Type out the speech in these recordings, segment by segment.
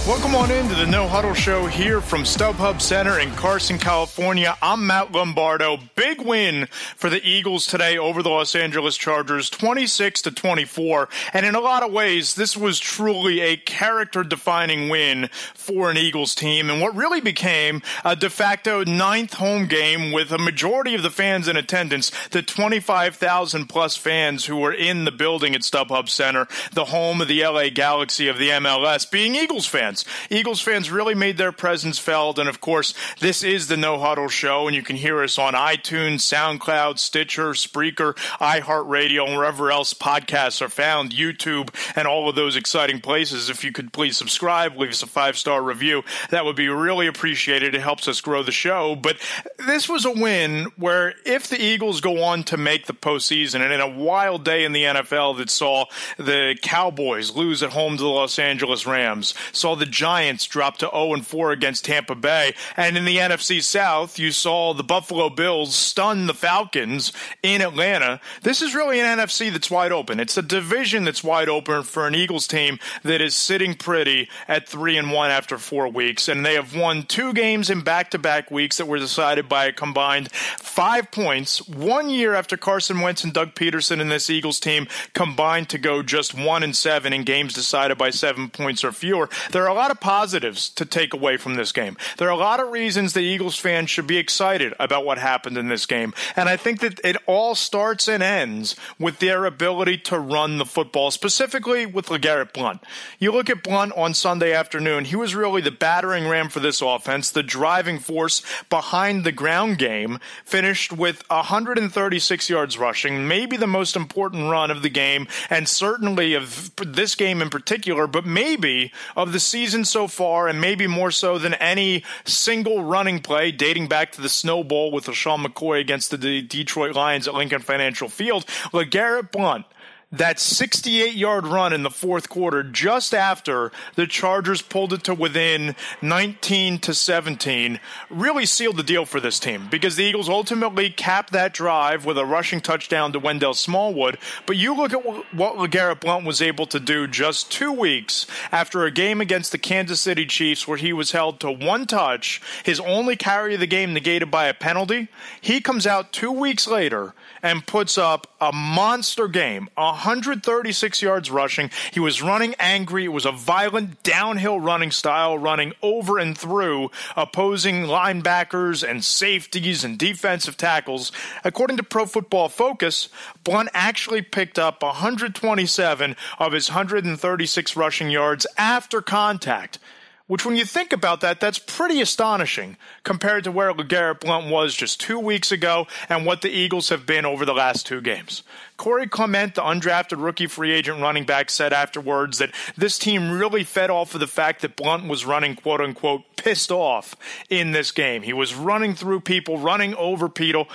Welcome on into the No Huddle Show here from StubHub Center in Carson, California. I'm Matt Lombardo. Big win for the Eagles today over the Los Angeles Chargers, 26-24. And in a lot of ways, this was truly a character-defining win for an Eagles team, and what really became a de facto ninth home game with a majority of the fans in attendance, the 25,000-plus fans who were in the building at StubHub Center, the home of the LA Galaxy of the MLS, being Eagles fans. Eagles fans really made their presence felt, and of course, this is the No Huddle Show, and you can hear us on iTunes, SoundCloud, Stitcher, Spreaker, iHeartRadio, and wherever else podcasts are found, YouTube, and all of those exciting places. If you could please subscribe, leave us a 5-star review, that would be really appreciated. It helps us grow the show, but this was a win where if the Eagles go on to make the postseason, and in a wild day in the NFL that saw the Cowboys lose at home to the Los Angeles Rams, saw the Giants drop to 0-4 against Tampa Bay, and in the NFC South, you saw the Buffalo Bills stun the Falcons in Atlanta. This is really an NFC that's wide open. It's a division that's wide open for an Eagles team that is sitting pretty at 3-1 after 4 weeks, and they have won 2 games in back-to-back weeks that were decided by a combined 5 points, 1 year after Carson Wentz and Doug Peterson and this Eagles team combined to go just 1-7 in games decided by 7 points or fewer. There are a lot of positives to take away from this game. There are a lot of reasons the Eagles fans should be excited about what happened in this game, and I think that it all starts and ends with their ability to run the football, specifically with LeGarrette Blount. You look at Blount on Sunday afternoon, he was really the battering ram for this offense, the driving force behind the ground game, finished with 136 yards rushing, maybe the most important run of the game, and certainly of this game in particular, but maybe of the season so far, and maybe more so than any single running play dating back to the Snow Bowl with LaShawn McCoy against the Detroit Lions at Lincoln Financial Field. LeGarrette Blount, that 68-yard run in the fourth quarter just after the Chargers pulled it to within 19-17 really sealed the deal for this team, because the Eagles ultimately capped that drive with a rushing touchdown to Wendell Smallwood. But you look at what LeGarrette Blount was able to do just 2 weeks after a game against the Kansas City Chiefs where he was held to 1 touch, his only carry of the game negated by a penalty. He comes out 2 weeks later and puts up a monster game, 136 yards rushing. He was running angry. It was a violent downhill running style, running over and through opposing linebackers and safeties and defensive tackles. According to Pro Football Focus, Blount actually picked up 127 of his 136 rushing yards after contact, which when you think about that, that's pretty astonishing compared to where LeGarrette Blount was just 2 weeks ago and what the Eagles have been over the last 2 games. Corey Clement, the undrafted rookie free agent running back, said afterwards that this team really fed off of the fact that Blount was running, quote-unquote, pissed off in this game. He was running through people, running over people.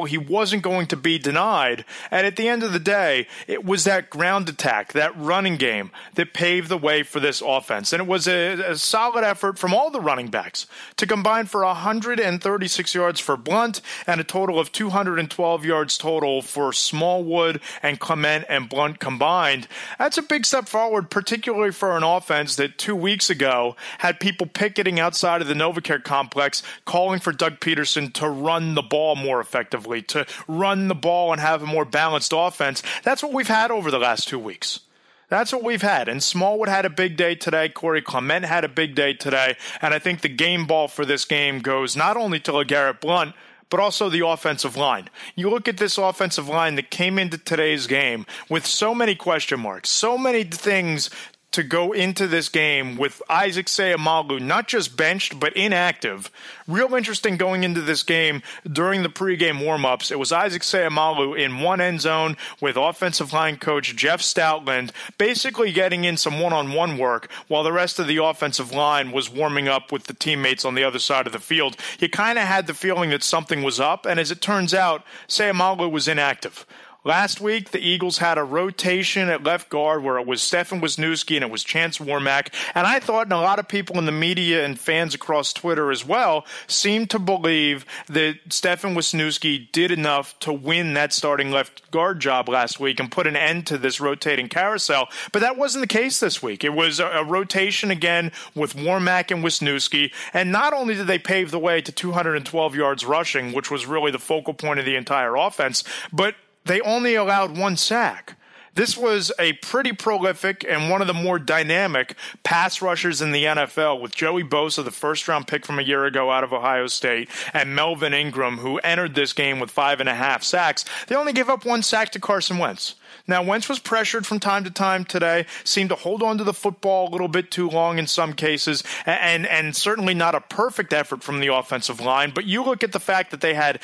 He wasn't going to be denied. And at the end of the day, it was that ground attack, that running game that paved the way for this offense. And it was a solid effort from all the running backs to combine for 136 yards for Blount and a total of 212 yards total for Smallwood and Clement and Blount combined. That's a big step forward, particularly for an offense that 2 weeks ago had people picketing outside of the NovaCare complex calling for Doug Peterson to run the ball more effectively, to run the ball and have a more balanced offense. That's what we've had over the last 2 weeks. That's what we've had. And Smallwood had a big day today. Corey Clement had a big day today. And I think the game ball for this game goes not only to LeGarrette Blount, but also the offensive line. You look at this offensive line that came into today's game with so many question marks, so many things to go into this game with Isaac Seumalo not just benched but inactive. Real interesting going into this game during the pregame warmups. It was Isaac Seumalo in one end zone with offensive line coach Jeff Stoutland basically getting in some one-on-one work while the rest of the offensive line was warming up with the teammates on the other side of the field. You kind of had the feeling that something was up, and as it turns out, Seumalo was inactive. Last week, the Eagles had a rotation at left guard where it was Stefan Wisniewski and it was Chance Warmack. And I thought, and a lot of people in the media and fans across Twitter as well, seemed to believe that Stefan Wisniewski did enough to win that starting left guard job last week and put an end to this rotating carousel. But that wasn't the case this week. It was a rotation again with Warmack and Wisniewski. And not only did they pave the way to 212 yards rushing, which was really the focal point of the entire offense, but they only allowed one sack. This was a pretty prolific and one of the more dynamic pass rushers in the NFL with Joey Bosa, the first-round pick from a year ago out of Ohio State, and Melvin Ingram, who entered this game with 5.5 sacks. They only gave up one sack to Carson Wentz. Now, Wentz was pressured from time to time today, seemed to hold on to the football a little bit too long in some cases, and certainly not a perfect effort from the offensive line. But you look at the fact that they had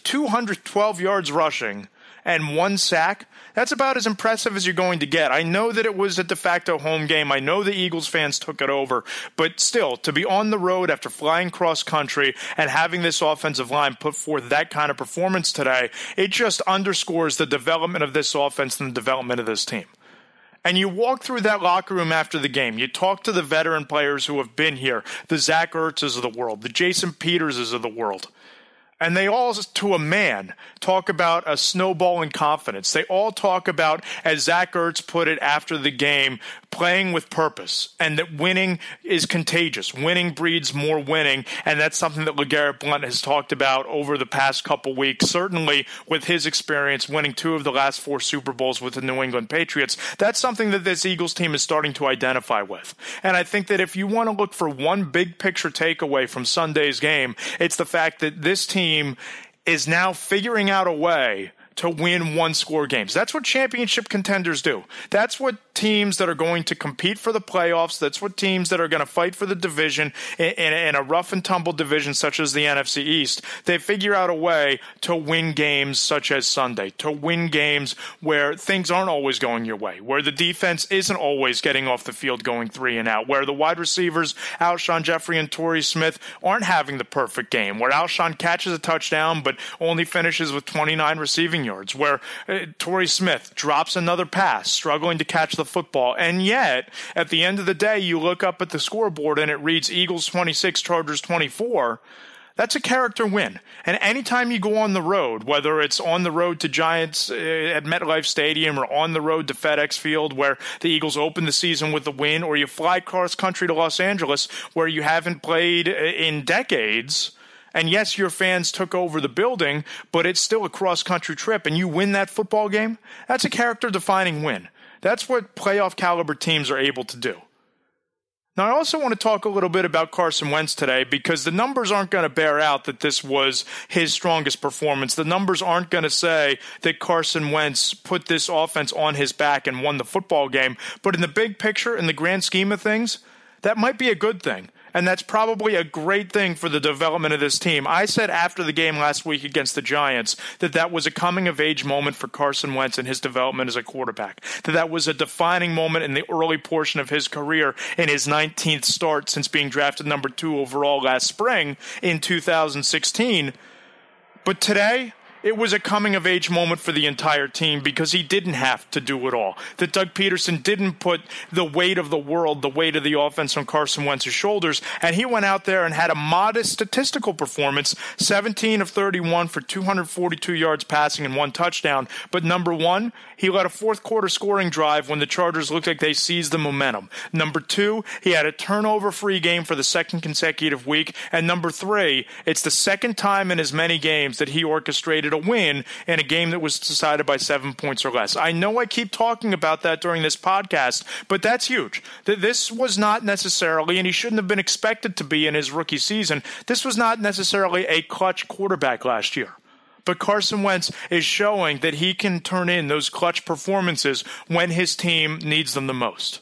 212 yards rushing and one sack, that's about as impressive as you're going to get. I know that it was a de facto home game. I know the Eagles fans took it over. But still, to be on the road after flying cross country and having this offensive line put forth that kind of performance today, it just underscores the development of this offense and the development of this team. And you walk through that locker room after the game. You talk to the veteran players who have been here, the Zach Ertzes of the world, the Jason Peterses of the world. And they all, to a man, talk about a snowball in confidence. They all talk about, as Zach Ertz put it after the game, playing with purpose, and that winning is contagious. Winning breeds more winning, and that's something that LeGarrette Blount has talked about over the past couple weeks, certainly with his experience winning 2 of the last 4 Super Bowls with the New England Patriots. That's something that this Eagles team is starting to identify with. And I think that if you want to look for one big picture takeaway from Sunday's game, it's the fact that this team is now figuring out a way to win one-score games. That's what championship contenders do. That's what teams that are going to compete for the playoffs, that's what teams that are going to fight for the division in a rough-and-tumble division such as the NFC East, they figure out a way to win games such as Sunday, to win games where things aren't always going your way, where the defense isn't always getting off the field going 3 and out, where the wide receivers, Alshon Jeffrey and Torrey Smith, aren't having the perfect game, where Alshon catches a touchdown but only finishes with 29 receiving yards, where Torrey Smith drops another pass, struggling to catch the football. And yet, at the end of the day, you look up at the scoreboard and it reads Eagles 26, Chargers 24. That's a character win. And anytime you go on the road, whether it's on the road to Giants at MetLife Stadium or on the road to FedEx Field where the Eagles open the season with a win, or you fly cross country to Los Angeles where you haven't played in decades, and yes, your fans took over the building, but it's still a cross-country trip, and you win that football game, that's a character-defining win. That's what playoff-caliber teams are able to do. Now, I also want to talk a little bit about Carson Wentz today because the numbers aren't going to bear out that this was his strongest performance. The numbers aren't going to say that Carson Wentz put this offense on his back and won the football game. But in the big picture, in the grand scheme of things, that might be a good thing. And that's probably a great thing for the development of this team. I said after the game last week against the Giants that was a coming-of-age moment for Carson Wentz and his development as a quarterback, that was a defining moment in the early portion of his career in his 19th start since being drafted number 2 overall last spring in 2016. But today, it was a coming-of-age moment for the entire team because he didn't have to do it all. That Doug Peterson didn't put the weight of the world, the weight of the offense on Carson Wentz's shoulders, and he went out there and had a modest statistical performance, 17 of 31 for 242 yards passing and 1 touchdown. But number 1, he led a fourth-quarter scoring drive when the Chargers looked like they seized the momentum. Number 2, he had a turnover-free game for the second consecutive week. And number 3, it's the second time in as many games that he orchestrated a win in a game that was decided by 7 points or less. I know I keep talking about that during this podcast, but that's huge. This was not necessarily, and he shouldn't have been expected to be in his rookie season, this was not necessarily a clutch quarterback last year. But Carson Wentz is showing that he can turn in those clutch performances when his team needs them the most.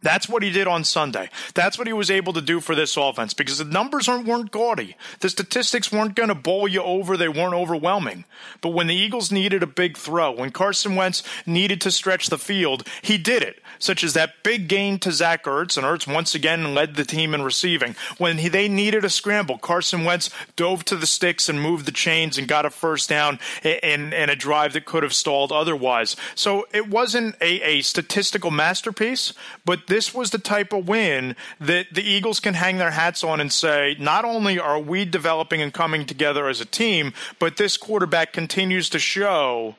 That's what he did on Sunday. That's what he was able to do for this offense because the numbers weren't gaudy. The statistics weren't going to bowl you over. They weren't overwhelming. But when the Eagles needed a big throw, when Carson Wentz needed to stretch the field, he did it, such as that big gain to Zach Ertz, and Ertz once again led the team in receiving. When they needed a scramble, Carson Wentz dove to the sticks and moved the chains and got a first down in a drive that could have stalled otherwise. So it wasn't a statistical masterpiece, but this was the type of win that the Eagles can hang their hats on and say, not only are we developing and coming together as a team, but this quarterback continues to show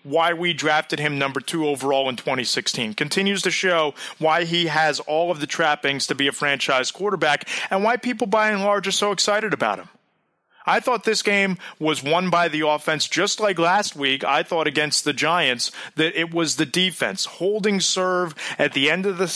why we drafted him number 2 overall in 2016, continues to show why he has all of the trappings to be a franchise quarterback and why people by and large are so excited about him. I thought this game was won by the offense, just like last week. I thought against the Giants that it was the defense holding serve at the end of at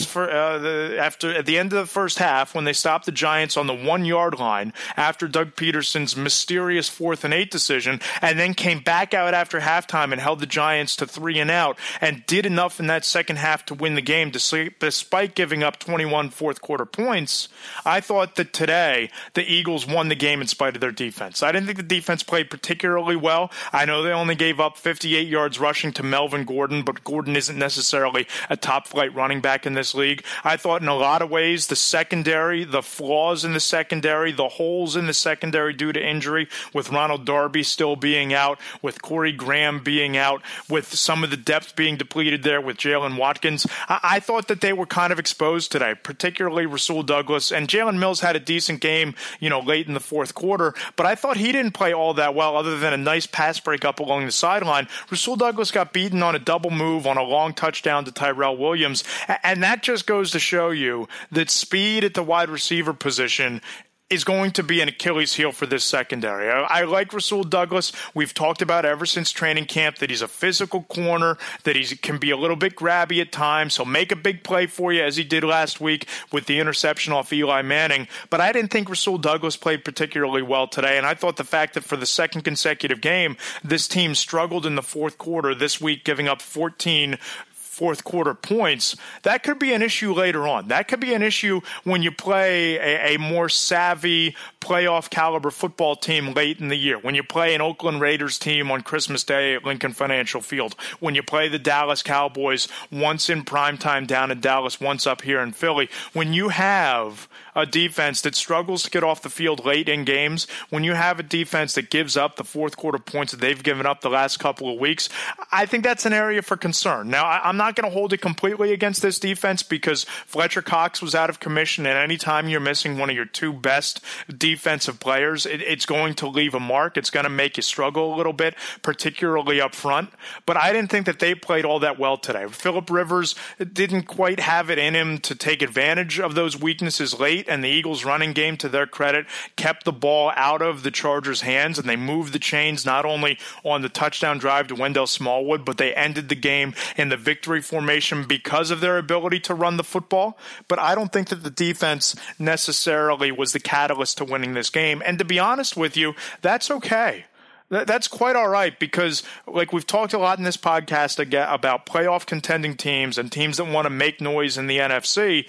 the end of the first half when they stopped the Giants on the 1-yard line after Doug Peterson's mysterious 4th and 8 decision, and then came back out after halftime and held the Giants to 3 and out, and did enough in that second half to win the game despite giving up 21 fourth-quarter points. I thought that today the Eagles won the game in spite of their defense. I didn't think the defense played particularly well. I know they only gave up 58 yards rushing to Melvin Gordon, but Gordon isn't necessarily a top-flight running back in this league. I thought in a lot of ways the secondary, the flaws in the secondary, the holes in the secondary due to injury, with Ronald Darby still being out, with Corey Graham being out, with some of the depth being depleted there with Jalen Watkins. I thought that they were kind of exposed today, particularly Rasul Douglas, and Jalen Mills had a decent game, late in the fourth quarter, but I thought he didn't play all that well other than a nice pass break up along the sideline. Rasul Douglas got beaten on a double move on a long touchdown to Tyrell Williams, and that just goes to show you that speed at the wide receiver position is going to be an Achilles heel for this secondary. I like Rasul Douglas. We've talked about ever since training camp that he's a physical corner, that he can be a little bit grabby at times. He'll make a big play for you, as he did last week with the interception off Eli Manning. But I didn't think Rasul Douglas played particularly well today, and I thought the fact that for the second consecutive game, this team struggled in the fourth quarter this week, giving up 14 fourth quarter points, that could be an issue later on. That could be an issue when you play a more savvy playoff caliber football team late in the year, when you play an Oakland Raiders team on Christmas Day at Lincoln Financial Field, when you play the Dallas Cowboys once in primetime down in Dallas, once up here in Philly, when you have a defense that struggles to get off the field late in games, when you have a defense that gives up the fourth quarter points that they've given up the last couple of weeks, I think that's an area for concern. Now, I'm not going to hold it completely against this defense because Fletcher Cox was out of commission, and anytime you're missing one of your 2 best defensive players, it's going to leave a mark. It's going to make you struggle a little bit, particularly up front. But I didn't think that they played all that well today. Phillip Rivers didn't quite have it in him to take advantage of those weaknesses late, and the Eagles' running game, to their credit, kept the ball out of the Chargers' hands, and they moved the chains not only on the touchdown drive to Wendell Smallwood, but they ended the game in the victory formation because of their ability to run the football. But I don't think that the defense necessarily was the catalyst to winning this game. And to be honest with you, that's okay. That's quite all right because, like we've talked a lot in this podcast about playoff contending teams and teams that want to make noise in the NFC,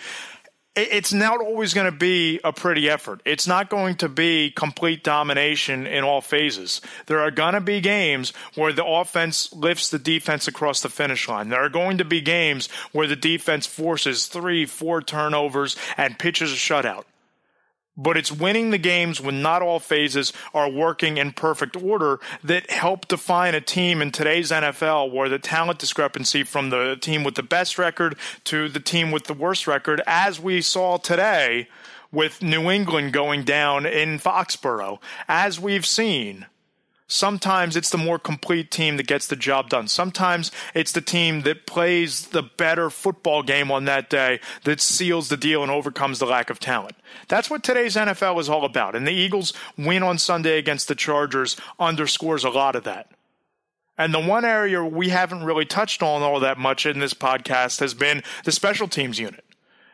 it's not always going to be a pretty effort. It's not going to be complete domination in all phases. There are going to be games where the offense lifts the defense across the finish line. There are going to be games where the defense forces 3-4 turnovers and pitches a shutout. But it's winning the games when not all phases are working in perfect order that help define a team in today's NFL, where the talent discrepancy from the team with the best record to the team with the worst record, as we saw today with New England going down in Foxborough, as we've seen. Sometimes it's the more complete team that gets the job done. Sometimes it's the team that plays the better football game on that day that seals the deal and overcomes the lack of talent. That's what today's NFL is all about. And the Eagles' win on Sunday against the Chargers underscores a lot of that. And the one area we haven't really touched on all that much in this podcast has been the special teams unit.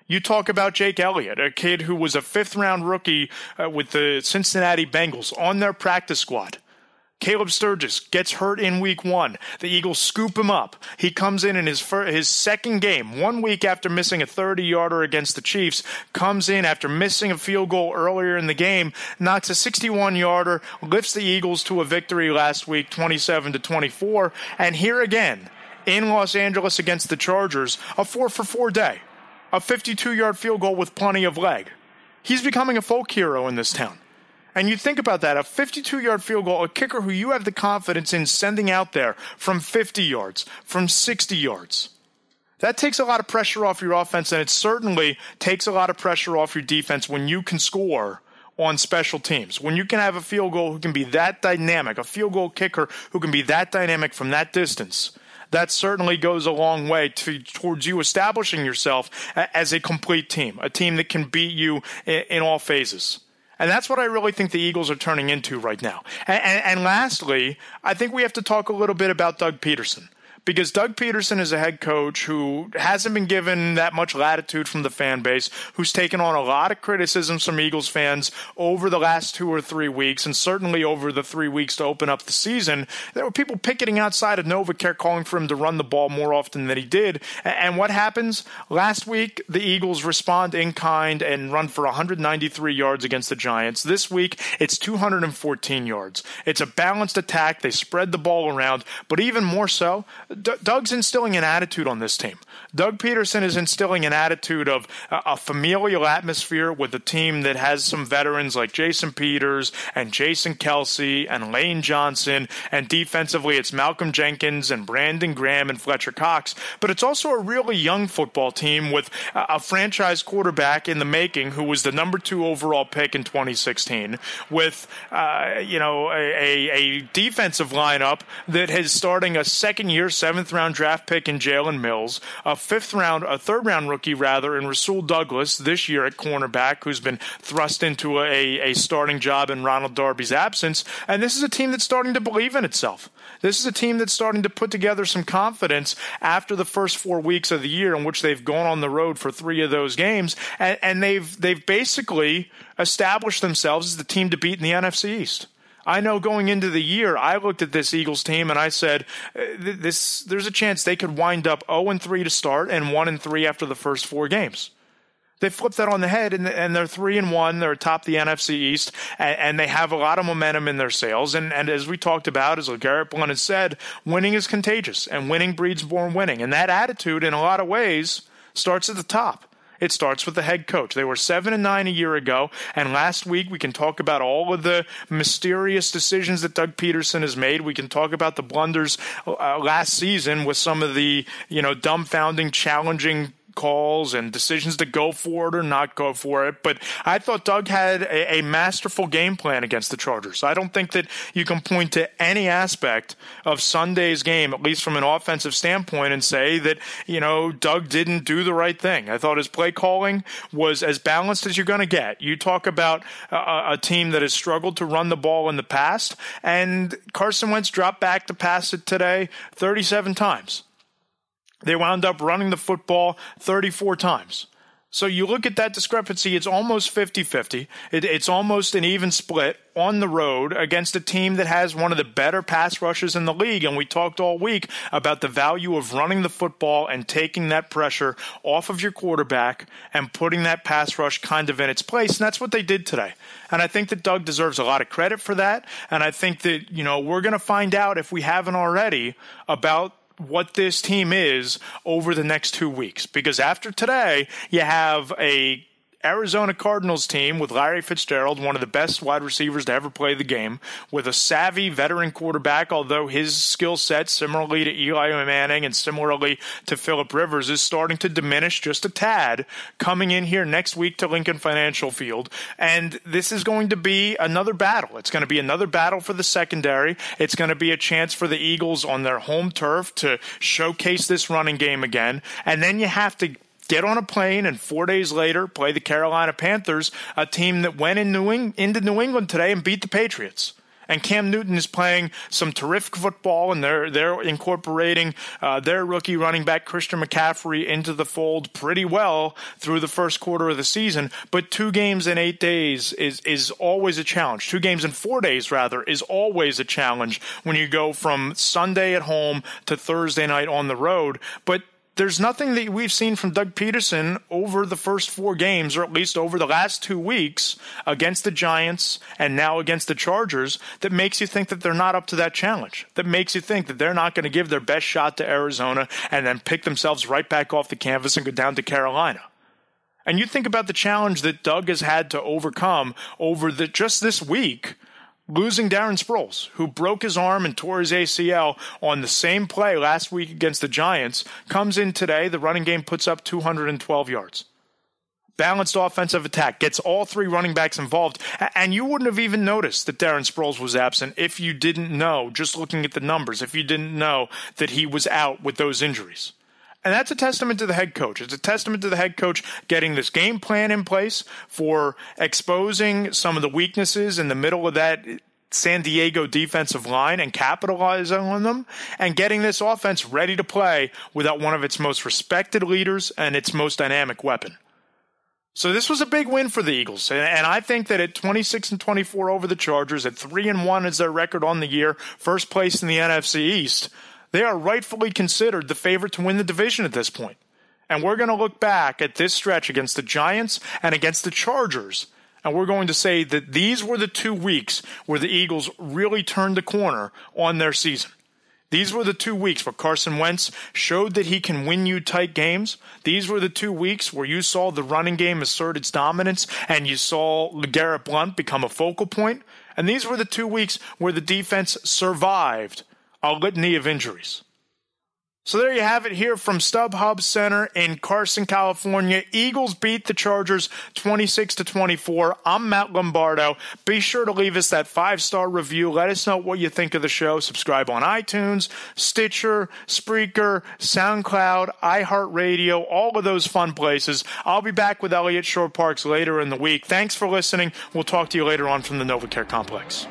You talk about Jake Elliott, a kid who was a fifth-round rookie with the Cincinnati Bengals on their practice squad. Caleb Sturgis gets hurt in week 1. The Eagles scoop him up. He comes in his second game, 1 week after missing a 30-yarder against the Chiefs, comes in after missing a field goal earlier in the game, knocks a 61-yarder, lifts the Eagles to a victory last week, 27-24. And here again, in Los Angeles against the Chargers, a 4-for-4 day, a 52-yard field goal with plenty of leg. He's becoming a folk hero in this town. And you think about that, a 52-yard field goal, a kicker who you have the confidence in sending out there from 50 yards, from 60 yards. That takes a lot of pressure off your offense, and it certainly takes a lot of pressure off your defense when you can score on special teams. When you can have a field goal who can be that dynamic, a field goal kicker who can be that dynamic from that distance. That certainly goes a long way towards you establishing yourself as a complete team, a team that can beat you in all phases. And that's what I really think the Eagles are turning into right now. And lastly, I think we have to talk a little bit about Doug Peterson. Because Doug Peterson is a head coach who hasn't been given that much latitude from the fan base, who's taken on a lot of criticisms from Eagles fans over the last 2 or 3 weeks, and certainly over the 3 weeks to open up the season. There were people picketing outside of NovaCare calling for him to run the ball more often than he did. And what happens? Last week, the Eagles respond in kind and run for 193 yards against the Giants. This week, it's 214 yards. It's a balanced attack. They spread the ball around, but even more so, Doug's instilling an attitude on this team. Doug Peterson is instilling an attitude of a familial atmosphere with a team that has some veterans like Jason Peters and Jason Kelsey and Lane Johnson, and defensively it's Malcolm Jenkins and Brandon Graham and Fletcher Cox. But it's also a really young football team with a franchise quarterback in the making who was the number 2 overall pick in 2016, with a defensive lineup that is starting a second-year, 7th-round draft pick in Jalen Mills, a 3rd-round rookie in Rasul Douglas this year at cornerback, who's been thrust into a starting job in Ronald Darby's absence. And this is a team that's starting to believe in itself. This is a team that's starting to put together some confidence after the first 4 weeks of the year, in which they've gone on the road for 3 of those games, and they've basically established themselves as the team to beat in the NFC East. I know going into the year, I looked at this Eagles team and I said, there's a chance they could wind up 0-3 to start and 1-3 after the first 4 games. They flipped that on the head, and they're 3-1. They're atop the NFC East, and they have a lot of momentum in their sails. And as we talked about, as Garrett Blunt has said, winning is contagious, and winning breeds more winning. And that attitude, in a lot of ways, starts at the top. It starts with the head coach. They were 7-9 a year ago, and last week we can talk about all of the mysterious decisions that Doug Peterson has made. We can talk about the blunders last season with some of the dumbfounding, challenging calls and decisions to go for it or not go for it. But I thought Doug had a masterful game plan against the Chargers. I don't think that you can point to any aspect of Sunday's game, at least from an offensive standpoint, and say that, Doug didn't do the right thing. I thought his play calling was as balanced as you're going to get. You talk about a team that has struggled to run the ball in the past, and Carson Wentz dropped back to pass it today 37 times. They wound up running the football 34 times. So you look at that discrepancy, it's almost 50-50. It's almost an even split on the road against a team that has one of the better pass rushes in the league. And we talked all week about the value of running the football and taking that pressure off of your quarterback and putting that pass rush kind of in its place. And that's what they did today. And I think that Doug deserves a lot of credit for that. And I think that, we're going to find out, if we haven't already, about what this team is over the next 2 weeks. Because after today, you have a Arizona Cardinals team with Larry Fitzgerald, one of the best wide receivers to ever play the game, with a savvy veteran quarterback, although his skill set, similarly to Eli Manning and similarly to Phillip Rivers, is starting to diminish just a tad, coming in here next week to Lincoln Financial Field. And this is going to be another battle. It's going to be another battle for the secondary. It's going to be a chance for the Eagles on their home turf to showcase this running game again. And then you have to get on a plane and 4 days later play the Carolina Panthers, a team that went into New England today and beat the Patriots. And Cam Newton is playing some terrific football, and they're incorporating their rookie running back Christian McCaffrey into the fold pretty well through the first quarter of the season. But 2 games in 8 days is always a challenge. 2 games in 4 days, rather, is always a challenge when you go from Sunday at home to Thursday night on the road. But there's nothing that we've seen from Doug Peterson over the first 4 games, or at least over the last 2 weeks against the Giants and now against the Chargers, that makes you think that they're not up to that challenge, that makes you think that they're not going to give their best shot to Arizona and then pick themselves right back off the canvas and go down to Carolina. And you think about the challenge that Doug has had to overcome over just this week, losing Darren Sproles, who broke his arm and tore his ACL on the same play last week against the Giants, comes in today. The running game puts up 212 yards. Balanced offensive attack, gets all 3 running backs involved, and you wouldn't have even noticed that Darren Sproles was absent if you didn't know, just looking at the numbers, if you didn't know that he was out with those injuries. And that's a testament to the head coach. It's a testament to the head coach getting this game plan in place for exposing some of the weaknesses in the middle of that San Diego defensive line and capitalizing on them, and getting this offense ready to play without one of its most respected leaders and its most dynamic weapon. So this was a big win for the Eagles, and I think that at 26-24 over the Chargers, at 3-1 is their record on the year, first place in the NFC East, they are rightfully considered the favorite to win the division at this point. And we're going to look back at this stretch against the Giants and against the Chargers, and we're going to say that these were the 2 weeks where the Eagles really turned the corner on their season. These were the 2 weeks where Carson Wentz showed that he can win you tight games. These were the 2 weeks where you saw the running game assert its dominance and you saw LeGarrette Blount become a focal point. And these were the 2 weeks where the defense survived a litany of injuries. So there you have it here from StubHub Center in Carson, California. Eagles beat the Chargers 26-24. I'm Matt Lombardo. Be sure to leave us that 5-star review. Let us know what you think of the show. Subscribe on iTunes, Stitcher, Spreaker, SoundCloud, iHeartRadio, all of those fun places. I'll be back with Elliott Shore-Parks later in the week. Thanks for listening. We'll talk to you later on from the NovaCare Complex.